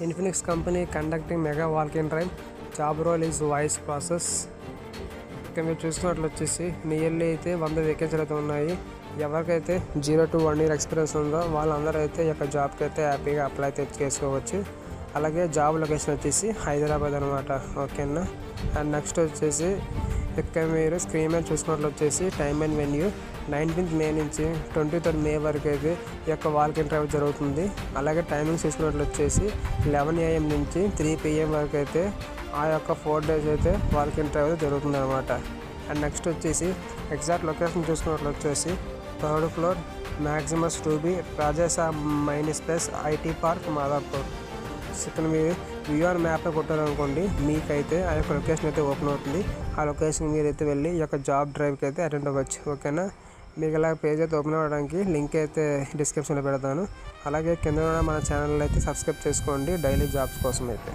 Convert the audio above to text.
Infinix company conducting mega walk-in drive. Job role is voice process. ఇక్కడ మీరు చూసుకున్నట్లు వచ్చేసి nearly అయితే 100 వేకెన్సీలు అయితే ఉన్నాయి. ఎవరికైతే 0 to 1 year ఎక్స్పీరియన్స్ ఉందో వాళ్ళందరూ అయితే ఈ యొక్క జాబ్కి అయితే హ్యాపీగా అప్లై అయితే చేసుకోవచ్చు. అలాగే జాబ్ లొకేషన్ వచ్చేసి హైదరాబాద్ అనమాట. ఓకేనా. అండ్ నెక్స్ట్ వచ్చేసి ఇక్కడ మీరు స్క్రీన్ మీద చూసుకున్నట్లు వచ్చేసి time and venue 19th May నుంచి 23rd May వరకు అయితే ఈ యొక్క వాల్క్-ఇన్ డ్రైవ్ జరుగుతుంది. అలాగే టైమింగ్స్ చూసుకున్నట్లు వచ్చేసి 11 AM నుంచి 3 PM వరకు అయితే ఆ యొక్క 4 days అయితే వాల్క్-ఇన్ డ్రైవ్ జరుగుతుంది అనమాట. అండ్ నెక్స్ట్ వచ్చేసి ఎగ్జాక్ట్ లొకేషన్ చూసుకున్నట్లు వచ్చేసి 3rd floor Maximus 2B Raheja మైనిస్ ప్లస్ ఐటీ పార్క్ మాదాపూర్. ఇక్కడ మీరు వ్యూఆర్ మ్యాప్లో కొట్టారనుకోండి మీకైతే ఆ యొక్క లొకేషన్ అయితే ఓపెన్ అవుతుంది. ఆ లొకేషన్ మీరైతే వెళ్ళి ఈ యొక్క జాబ్ డ్రైవ్కి అయితే అటెండ్ అవ్వచ్చు. ఓకేనా. మీకు ఇలా పేజ్ అయితే ఓపెన్ అవ్వడానికి లింక్ అయితే డిస్క్రిప్షన్లో పెడతాను. అలాగే కింద మన ఛానల్ అయితే సబ్స్క్రైబ్ చేసుకోండి డైలీ జాబ్స్ కోసం అయితే.